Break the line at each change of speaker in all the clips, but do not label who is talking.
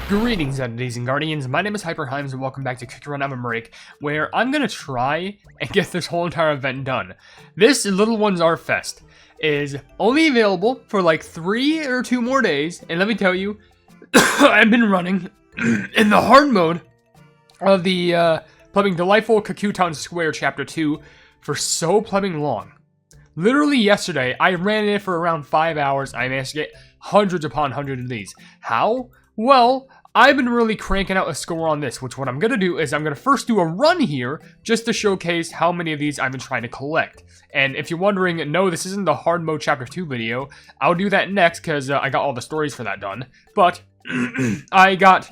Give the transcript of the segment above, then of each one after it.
Greetings, entities and guardians. My name is HyperHimes, and welcome back to Quick Run OvenBreak, where I'm gonna try and get this whole entire event done. This Little Ones Art Fest is only available for like 3 or 2 more days, and let me tell you, I've been running in the hard mode of the plumbing Delightful Cuckoo Town Square Chapter 2 for so plumbing long. Literally yesterday, I ran it for around 5 hours. I managed to get hundreds upon hundreds of these. How? Well, I've been really cranking out a score on this, which what I'm going to do is I'm going to first do a run here just to showcase how many of these I've been trying to collect. And if you're wondering, no, this isn't the hard mode chapter 2 video. I'll do that next because I got all the stories for that done. But I got,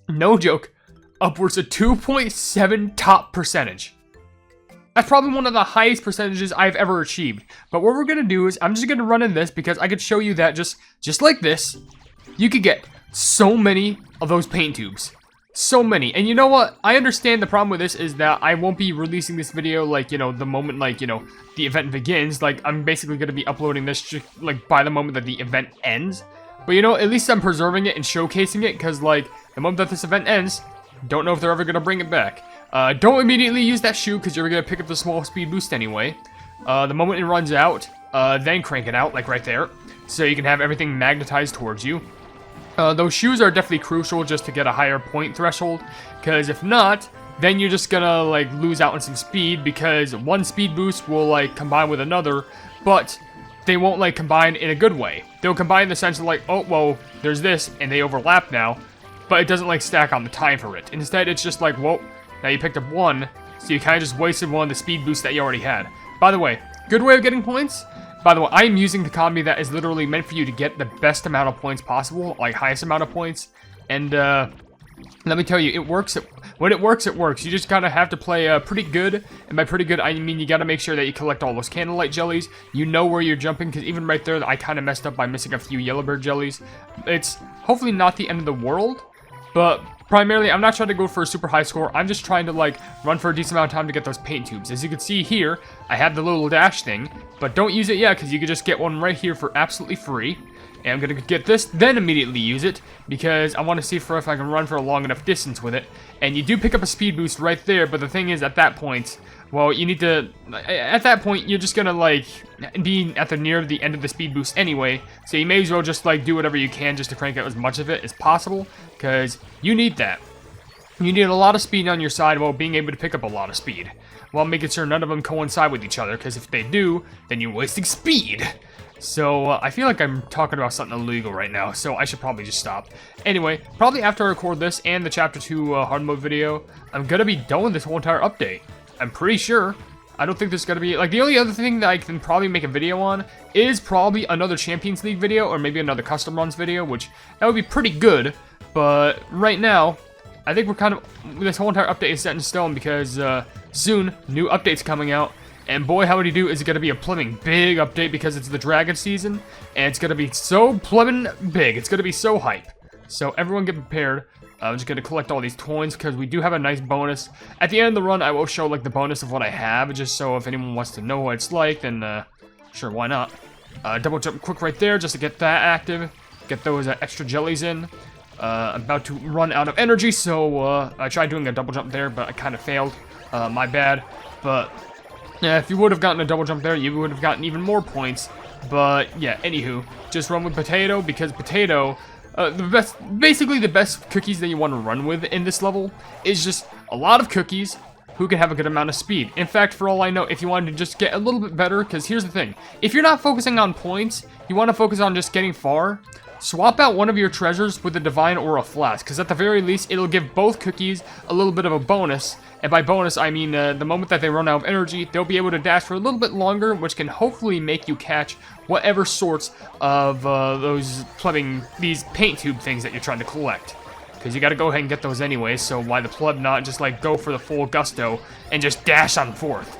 no joke, upwards of 2.7 top percentage. That's probably one of the highest percentages I've ever achieved. But what we're going to do is I'm just going to run in this because I could show you that just like this, you could get so many of those paint tubes. So many. And you know what? I understand the problem with this is that I won't be releasing this video like, you know, the moment like, you know, the event begins. Like, I'm basically going to be uploading this just, like, by the moment that the event ends. But, you know, at least I'm preserving it and showcasing it because, like, the moment that this event ends, don't know if they're ever going to bring it back. Don't immediately use that shoe because you're going to pick up the small speed boost anyway. The moment it runs out, then crank it out, like right there. So you can have everything magnetized towards you. Those shoes are definitely crucial just to get a higher point threshold, because if not, then you're just gonna like lose out on some speed, because one speed boost will like combine with another, but they won't like combine in a good way. They'll combine in the sense of like, oh, well, there's this, and they overlap now, but it doesn't like stack on the time for it. Instead, it's just like, well, now you picked up one, so you kind of just wasted one of the speed boosts that you already had. By the way, good way of getting points. By the way, I'm using the combi that is literally meant for you to get the best amount of points possible, like highest amount of points. And let me tell you, it works. When it works, it works. You just gotta have to play pretty good. And by pretty good, I mean you gotta make sure that you collect all those candlelight jellies. You know where you're jumping, because even right there, I kind of messed up by missing a few yellowbird jellies. It's hopefully not the end of the world, but primarily, I'm not trying to go for a super high score. I'm just trying to, like, run for a decent amount of time to get those paint tubes. As you can see here, I have the little dash thing, but don't use it yet, because you could just get one right here for absolutely free. And I'm going to get this, then immediately use it, because I want to see if I can run for a long enough distance with it. And you do pick up a speed boost right there, but the thing is, at that point, well, you need to, at that point, you're just going to, like, be at the near the end of the speed boost anyway, so you may as well just, like, do whatever you can just to crank out as much of it as possible, because you need that. You need a lot of speed on your side while being able to pick up a lot of speed, while making sure none of them coincide with each other, because if they do, then you're wasting speed. So, I feel like I'm talking about something illegal right now, so I should probably just stop. Anyway, probably after I record this and the Chapter 2 hard mode video, I'm gonna be done with this whole entire update. I'm pretty sure. I don't think there's gonna be, like, the only other thing that I can probably make a video on is probably another Champions League video, or maybe another custom runs video, which that would be pretty good. But right now, I think we're kind of, this whole entire update is set in stone, because soon, new updates coming out. And boy, howdy do, is it going to be a plumbing big update, because it's the dragon season, and it's going to be so plumbing big. It's going to be so hype. So everyone get prepared. I'm just going to collect all these coins, because we do have a nice bonus. At the end of the run, I will show like the bonus of what I have, just so if anyone wants to know what it's like, then sure, why not? Double jump quick right there, just to get that active. Get those extra jellies in. I'm about to run out of energy, so I tried doing a double jump there, but I kind of failed. My bad. But yeah, if you would have gotten a double jump there, you would have gotten even more points. But yeah, anywho, just run with Potato, because Potato, basically the best cookies that you want to run with in this level is just a lot of cookies who can have a good amount of speed. In fact, for all I know, if you wanted to just get a little bit better, because here's the thing, if you're not focusing on points, you want to focus on just getting far, swap out one of your treasures with a divine or a flask, because at the very least, it'll give both cookies a little bit of a bonus. And by bonus, I mean the moment that they run out of energy, they'll be able to dash for a little bit longer, which can hopefully make you catch whatever sorts of these paint tube things that you're trying to collect. Because you got to go ahead and get those anyway, so why the pleb not just like go for the full gusto and just dash on forth?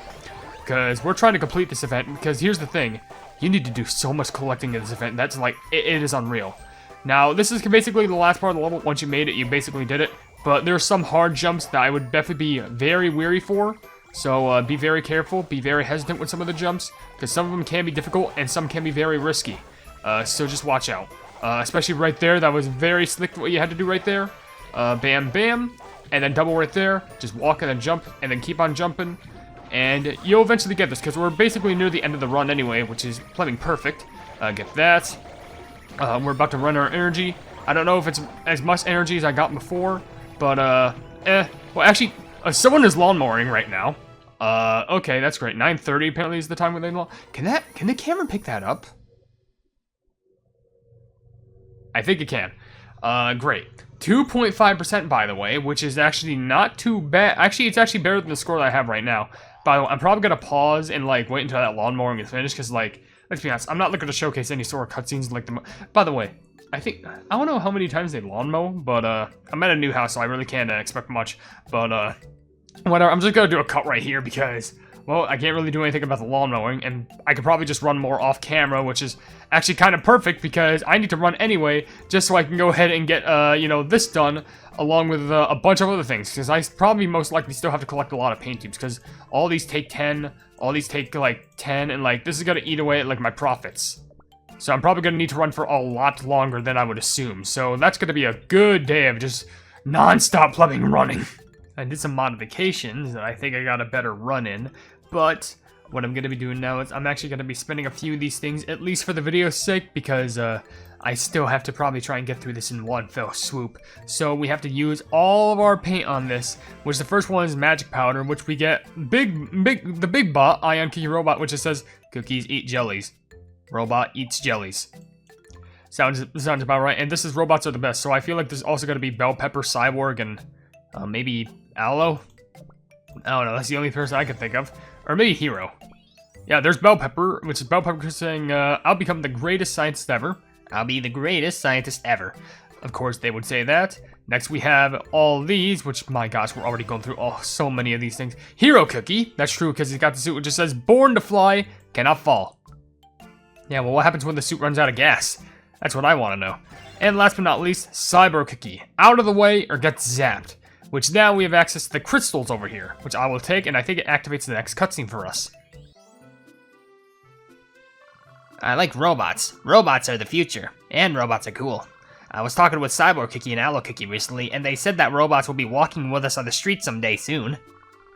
Because we're trying to complete this event, because here's the thing, you need to do so much collecting in this event, that's like, it is unreal. Now, this is basically the last part of the level. Once you made it, you basically did it. But there are some hard jumps that I would definitely be very weary for. So be very careful, be very hesitant with some of the jumps, because some of them can be difficult and some can be very risky. So just watch out. Especially right there, that was very slick what you had to do right there. Bam, bam, and then double right there. Just walk and then jump, and then keep on jumping. And you'll eventually get this, because we're basically near the end of the run anyway, which is playing perfect. Get that. We're about to run our energy. I don't know if it's as much energy as I got before, but, Well, actually, someone is lawnmowing right now. Okay, that's great. 9:30 apparently is the time when they lawn. Can the camera pick that up? I think it can. Great. 2.5% by the way, which is actually not too bad. Actually, it's actually better than the score that I have right now. By the way, I'm probably gonna pause and like wait until that lawnmowing is finished, because like, let's be honest, I'm not looking to showcase any sort of cutscenes like the. By the way, I don't know how many times they lawn mow, but I'm at a new house, so I really can't expect much. But whatever, I'm just gonna do a cut right here because, well, I can't really do anything about the lawn mowing, and I could probably just run more off camera, which is actually kind of perfect because I need to run anyway, just so I can go ahead and get, you know, this done, along with a bunch of other things, because I probably most likely still have to collect a lot of paint tubes, because all these take 10, all these take, like, 10, and, like, this is gonna eat away at, like, my profits. So I'm probably gonna need to run for a lot longer than I would assume, so that's gonna be a good day of just non-stop plumbing running. I did some modifications, and I think I got a better run in. But what I'm going to be doing now is I'm actually going to be spending a few of these things, at least for the video's sake, because I still have to probably try and get through this in one fell swoop. So we have to use all of our paint on this, which the first one is magic powder, which we get the big bot, Ion Cookie Robot, which just says, cookies eat jellies. Robot eats jellies. Sounds about right. And this is robots are the best, so I feel like there's also going to be Bell Pepper, Cyborg, and maybe Aloe? I don't know, that's the only person I can think of. Or maybe Hero. Yeah, there's Bell Pepper, which is Bell Pepper saying, I'll become the greatest scientist ever. I'll be the greatest scientist ever. Of course, they would say that. Next, we have all these, which, my gosh, we're already going through so many of these things. Hero Cookie. That's true, because he's got the suit which just says, born to fly, cannot fall. Yeah, well, what happens when the suit runs out of gas? That's what I want to know. And last but not least, Cyber Cookie. Out of the way, or gets zapped. Which now we have access to the crystals over here, which I will take, and I think it activates the next cutscene for us. I like robots. Robots are the future, and robots are cool. I was talking with Cyborg Cookie and Aloe Cookie recently, and they said that robots will be walking with us on the street someday soon.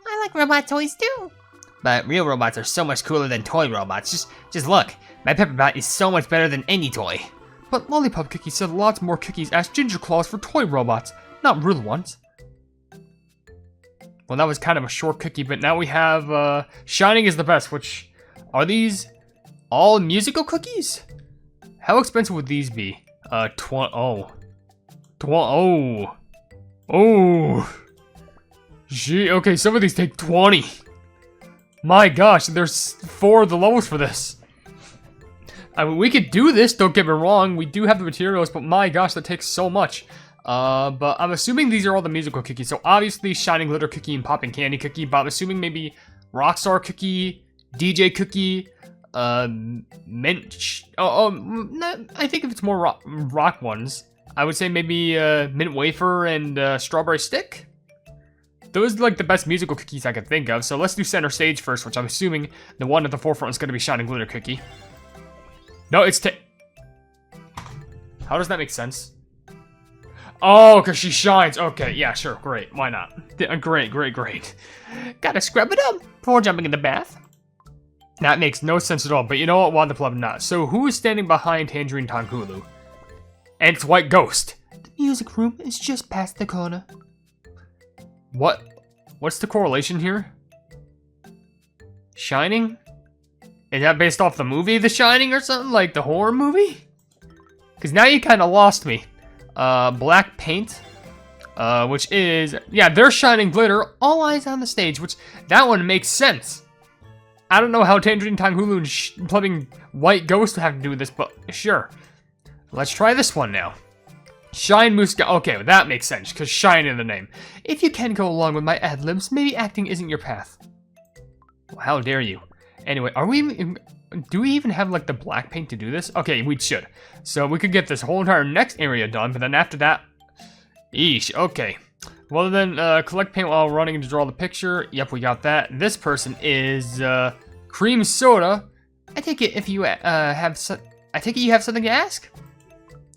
I like robot toys too. But real robots are so much cooler than toy robots. Just look, my Pepperbot is so much better than any toy. But Lollipop Cookie said lots more cookies asked Ginger Claws for toy robots, not real ones. Well, that was kind of a short cookie, but now we have, Shining is the best, which, are these all musical cookies? How expensive would these be? Gee, okay, some of these take 20. My gosh, there's 4 of the levels for this. I mean, we could do this, don't get me wrong, we do have the materials, but my gosh, that takes so much. But I'm assuming these are all the musical cookies. So obviously Shining Glitter Cookie and Poppin' Candy Cookie, but I'm assuming maybe Rockstar Cookie, DJ Cookie, Mint... I think if it's more rock ones, I would say maybe Mint Wafer and Strawberry Stick. Those are like the best musical cookies I can think of. So let's do center stage first, which I'm assuming the one at the forefront is going to be Shining Glitter Cookie. No, it's How does that make sense? Oh, because she shines. Okay, yeah, sure, great. Why not? Great. Gotta scrub it up before jumping in the bath. That makes no sense at all, but you know what? Why the pleb not? So who is standing behind Tangerine Tonkulu? And it's White Ghost. The music room is just past the corner. What? What's the correlation here? Shining? Is that based off the movie The Shining or something? Like the horror movie? Because now you kind of lost me. Black paint, which is, yeah, they're Shining Glitter, all eyes on the stage, which, that one makes sense. I don't know how Tangerine Tonkulu and plumbing White Ghost have to do with this, but sure. Let's try this one now. Shine Moose, okay, that makes sense, because shine in the name. If you can go along with my ad-libs, maybe acting isn't your path. Well, how dare you. Anyway, do we even have, like, the black paint to do this? Okay, we should. So we could get this whole entire next area done, but then after that... Eesh, okay. Well then, collect paint while running to draw the picture. Yep, we got that. This person is, Cream Soda. I take it if you, I take it you have something to ask?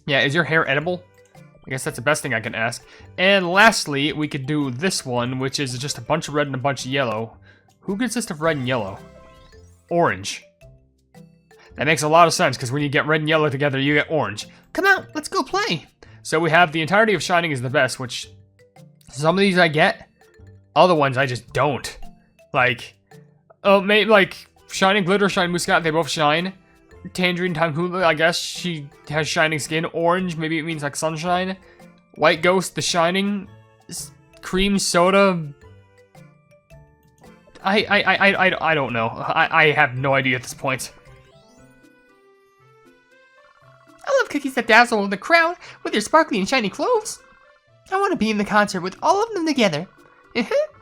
Yeah, is your hair edible? I guess that's the best thing I can ask. And lastly, we could do this one, which is just a bunch of red and a bunch of yellow. Who consists of red and yellow? Orange. That makes a lot of sense, because when you get red and yellow together, you get orange. Come out, let's go play. So we have the entirety of Shining is the best, which some of these I get. Other ones I just don't. Like, maybe like Shining Glitter, Shine Muscat, they both shine. Tangerine Time Hula, I guess she has shining skin. Orange, maybe it means like sunshine. White Ghost, The Shining. Cream Soda. I don't know. I have no idea at this point. I love cookies that dazzle the crowd with their sparkly and shiny clothes. I want to be in the concert with all of them together.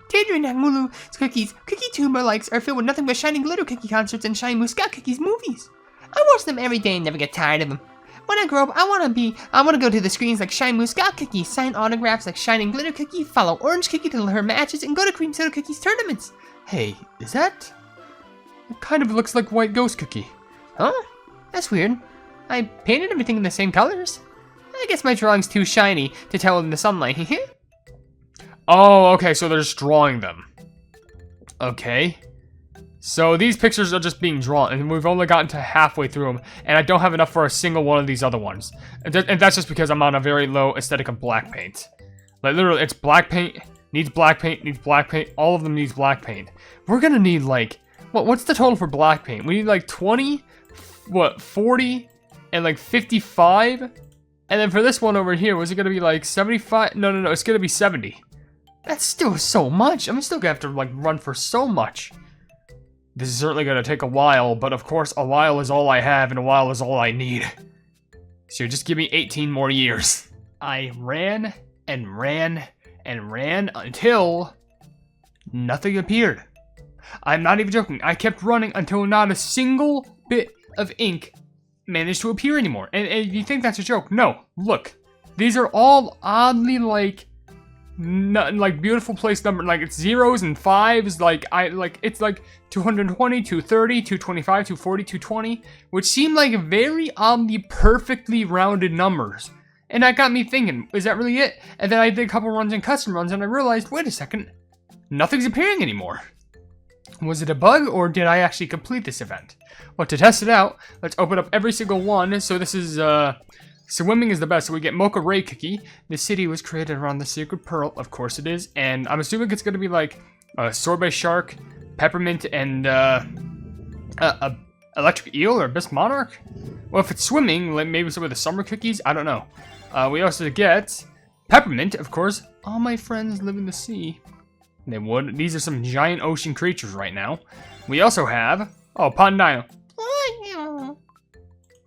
Tangerine Hangulu cookies, Cookie Tuber likes are filled with nothing but shining glitter cookie concerts and shiny Muscat cookies movies. I watch them every day and never get tired of them. When I grow up, I want to go to the screens like Shine Muscat Cookie, sign autographs like Shining Glitter Cookie, follow Orange Cookie to her matches, and go to Cream Soda Cookie's tournaments. Hey, is that? It kind of looks like White Ghost Cookie. Huh? That's weird. I painted everything in the same colors. I guess my drawing's too shiny to tell in the sunlight. Oh, okay, so they're just drawing them. Okay. So these pictures are just being drawn, and we've only gotten to halfway through them, and I don't have enough for a single one of these other ones. And that's just because I'm on a very low aesthetic of black paint. Like, literally, it's black paint, needs black paint, all of them needs black paint. We're gonna need, like, what's the total for black paint? We need, like, 20, 40, and, like, 55? And then for this one over here, was it gonna be, like, 75? No, it's gonna be 70. That's still so much. I'm still gonna have to, like, run for so much. This is certainly going to take a while, but of course a while is all I have and a while is all I need. So just give me 18 more years. I ran and ran and ran until nothing appeared. I'm not even joking. I kept running until not a single bit of ink managed to appear anymore. And you think that's a joke? No. Look. These are all oddly like beautiful place number, like it's zeros and fives, it's like 220, 230, 225, 240, 220, which seem like very oddly perfectly rounded numbers. And that got me thinking, is that really it? And then I did a couple runs and custom runs and I realized, wait a second, nothing's appearing anymore. Was it a bug or did I actually complete this event? Well, to test it out, let's open up every single one. So this is swimming is the best, so we get Mocha Ray Cookie. The city was created around the Sacred Pearl, of course it is, and I'm assuming it's going to be like Sorbet Shark, Peppermint, and Electric Eel or Abyss Monarch? Well, if it's swimming, maybe some of the summer cookies, I don't know. We also get Peppermint, of course. All my friends live in the sea. They would. These are some giant ocean creatures right now. We also have, Pond Dino.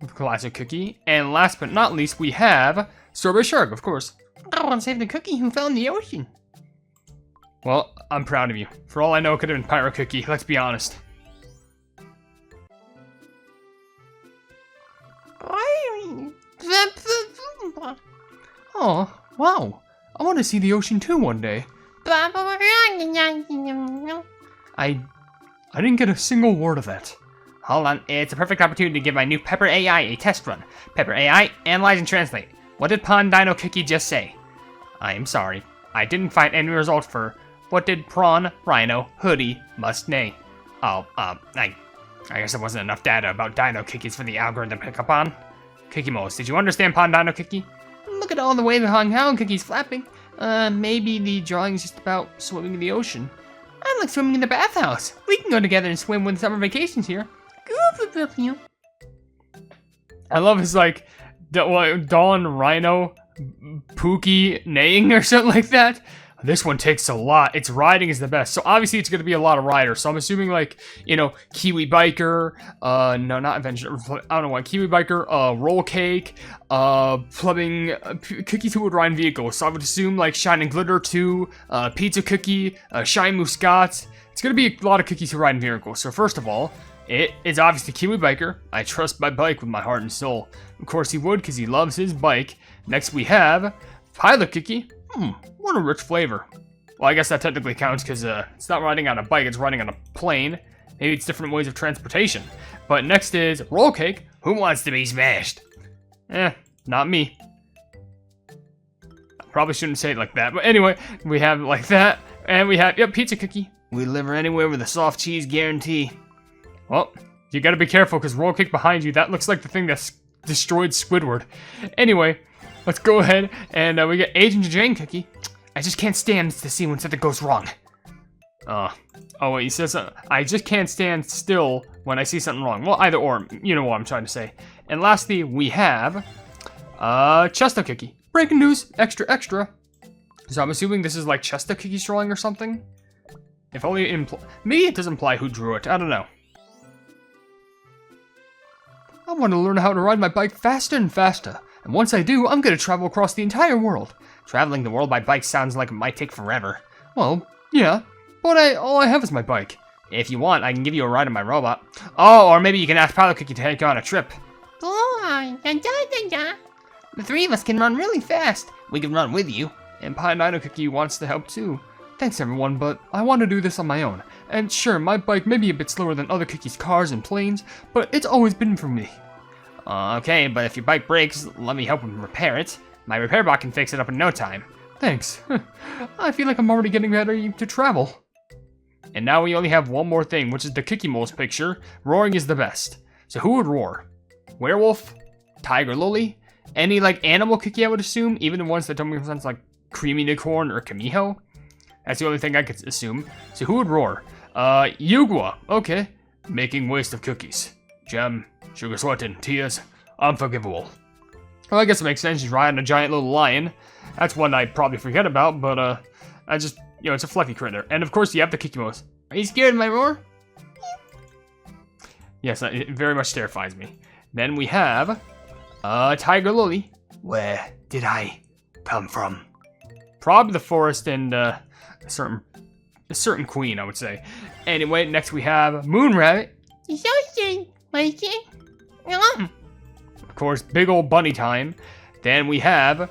Classic cookie. And last but not least, we have Sorbet Shark, of course. I want to save the cookie who found the ocean. Well, I'm proud of you. For all I know, it could have been Pyro Cookie, let's be honest. Oh, wow. I want to see the ocean too one day. I didn't get a single word of that. Hold on, it's a perfect opportunity to give my new Pepper AI a test run. Pepper AI, analyze and translate. What did Pond Dino Cookie just say? I am sorry. I didn't find any result for what did Prawn, Rhino, Hoodie, must neigh. I guess there wasn't enough data about Dino Cookies for the algorithm to pick up on. Cookie Moles, did you understand Pond Dino Cookie? Look at all the way the Hong Kong Cookie's flapping. Maybe the drawing's just about swimming in the ocean. I like swimming in the bathhouse. We can go together and swim when summer vacation's here. I love his like Dawn Rhino Pookie neighing or something like that. This one takes a lot. Its riding is the best. So obviously it's going to be a lot of riders. So I'm assuming like, Kiwi Biker, no, not Adventure, I don't know what, Kiwi Biker, Roll Cake, Plumbing, Cookie 2 would ride vehicles. So I would assume like Shining Glitter 2, Pizza Cookie, Shine Muscat. It's going to be a lot of cookies who ride in vehicles. So first of all, it is obviously Kiwi Biker. I trust my bike with my heart and soul. Of course he would, because he loves his bike. Next we have Pilot Cookie. What a rich flavor. Well, I guess that technically counts, because it's not riding on a bike, it's riding on a plane. Maybe it's different ways of transportation. But next is Roll Cake. Who wants to be smashed? not me. I probably shouldn't say it like that, but anyway, we have it like that, and we have, yep, pizza cookie. We deliver anywhere with a soft cheese guarantee. Well, you gotta be careful, because roll kick behind you, that looks like the thing that's destroyed Squidward. Anyway, let's go ahead, and we get Agent Jane cookie. I just can't stand to see when something goes wrong. Oh wait, he says, I just can't stand still when I see something wrong. Well, either or, you know what I'm trying to say. And lastly, we have, Chester cookie. Breaking news, extra, extra. So I'm assuming this is like Chester cookie's drawing or something? If only maybe it does imply who drew it, I don't know. I want to learn how to ride my bike faster and faster. And once I do, I'm going to travel across the entire world. Traveling the world by bike sounds like it might take forever. Well, yeah. But all I have is my bike. If you want, I can give you a ride on my robot. Oh, or maybe you can ask Pilot Cookie to take you on a trip. The three of us can run really fast. We can run with you. And Pie Nino Cookie wants to help too. Thanks everyone, but I want to do this on my own. And sure, my bike may be a bit slower than other Cookies' cars and planes, but it's always been for me. Okay, but if your bike breaks, let me help him repair it. My repair bot can fix it up in no time. Thanks. I feel like I'm already getting ready to travel. And now we only have one more thing, which is the Cookie Mole's picture. Roaring is the best. So who would roar? Werewolf? Tiger Lily? Any, like, animal cookie, I would assume? Even the ones that don't make sense, like Creamy Unicorn or Kamiho? That's the only thing I could assume. So who would roar? Yugwa. Okay. Making waste of cookies. Gem, sugar sweating, tears, unforgivable. Well, I guess it makes sense. He's riding a giant little lion. That's one I'd probably forget about, but, I just, you know, it's a fluffy critter. And of course, you have the Kikimos. Are you scared of my roar? Yes, it very much terrifies me. Then we have, Tiger Lily. Where did I come from? Probably the forest and, a certain queen, I would say. Anyway, next we have Moon Rabbit. Of course, big old bunny time. Then we have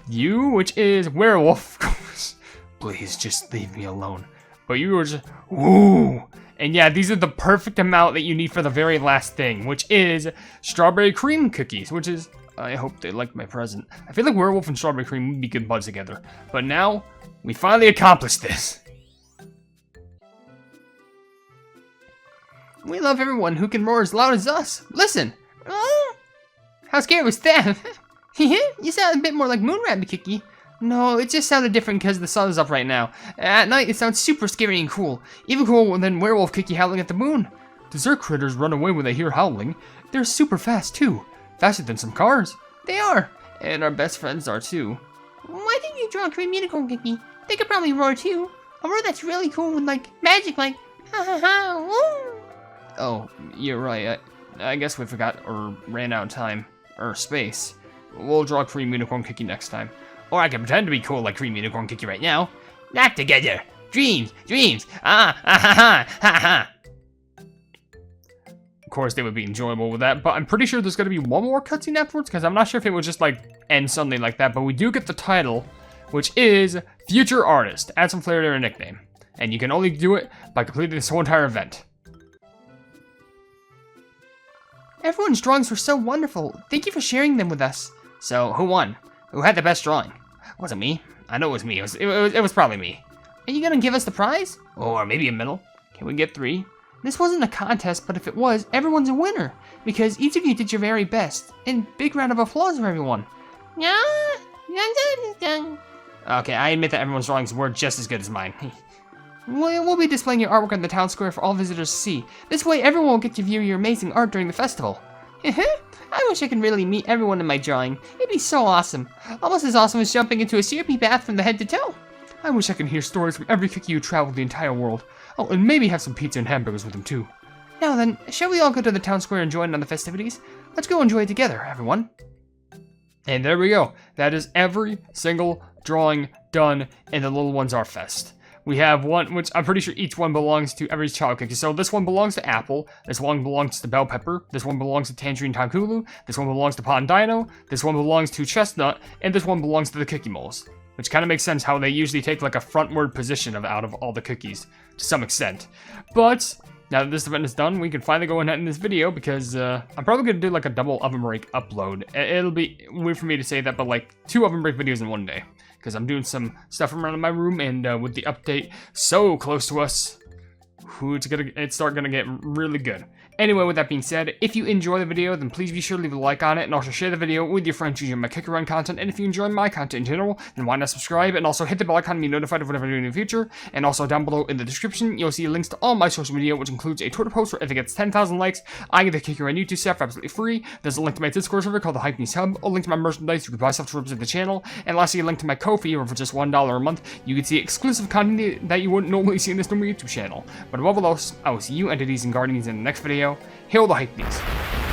you, which is werewolf, of course. Please just leave me alone. But you were just, woo. And yeah, these are the perfect amount that you need for the very last thing, which is strawberry cream cookies, which is, I hope they like my present. I feel like werewolf and strawberry cream would be good buds together. But now, we finally accomplished this. We love everyone who can roar as loud as us. Listen. How scary was that? You sound a bit more like Moon Rabbit Cookie. No, it just sounded different because the sun is up right now. At night, it sounds super scary and cool. Even cooler than Werewolf Cookie howling at the moon. Dessert critters run away when they hear howling. They're super fast, too. Faster than some cars. They are. And our best friends are, too. Why didn't you draw a Cream Unicorn Cookie? They could probably roar, too. A roar that's really cool with, like, magic, like, ha ha ha, woo. Oh, you're right. I guess we forgot or ran out of time. Or space. We'll draw Cream Unicorn Cookie next time. Or I can pretend to be cool like Cream Unicorn Cookie right now. Not together. Dreams, dreams. Ah ha ha ha ha. Of course, they would be enjoyable with that, but I'm pretty sure there's going to be one more cutscene afterwards, because I'm not sure if it would just, like, end suddenly like that, but we do get the title, which is Future Artist. Add some flair to your nickname. And you can only do it by completing this whole entire event. Everyone's drawings were so wonderful. Thank you for sharing them with us. So, who won? Who had the best drawing? Was it me? I know it was me. It was probably me. Are you gonna give us the prize? Or maybe a medal? Can we get 3? This wasn't a contest, but if it was, everyone's a winner. Because each of you did your very best. And big round of applause for everyone. Okay, I admit that everyone's drawings were just as good as mine. We'll be displaying your artwork on the town square for all visitors to see. This way, everyone will get to view your amazing art during the festival. I wish I could really meet everyone in my drawing. It'd be so awesome. Almost as awesome as jumping into a syrupy bath from the head to toe. I wish I could hear stories from every cookie who traveled the entire world. Oh, and maybe have some pizza and hamburgers with them too. Now then, shall we all go to the town square and join in the festivities? Let's go enjoy it together, everyone. And there we go. That is every single drawing done in the Little Ones Art Fest. We have one, which I'm pretty sure each one belongs to every child cookie. So this one belongs to Apple, this one belongs to Bell Pepper, this one belongs to Tangerine Tankulu, this one belongs to Pond Dino, this one belongs to Chestnut, and this one belongs to the Cookie Moles. Which kind of makes sense how they usually take like a frontward position out of all the cookies, to some extent. But now that this event is done, we can finally go ahead and end this video because I'm probably going to do like a double OvenBreak upload. It'll be weird for me to say that, but like 2 OvenBreak videos in one day. Because I'm doing some stuff around in my room, and with the update so close to us, it's gonna get really good. Anyway, with that being said, if you enjoy the video, then please be sure to leave a like on it, and also share the video with your friends using my Kick Around content. And if you enjoy my content in general, then why not subscribe, and also hit the bell icon to be notified of whatever I do in the future. And also down below in the description, you'll see links to all my social media, which includes a Twitter post where if it gets 10,000 likes, I get the Kick Around YouTube stuff for absolutely free. There's a link to my Discord server called the Hypenese Hub, a link to my merchandise, you can buy stuff to represent the channel, and lastly, a link to my Ko-fi, where for just $1 a month, you can see exclusive content that you wouldn't normally see in this normal YouTube channel. But above all else, I will see you entities and guardians in the next video. Hail the Hypenese.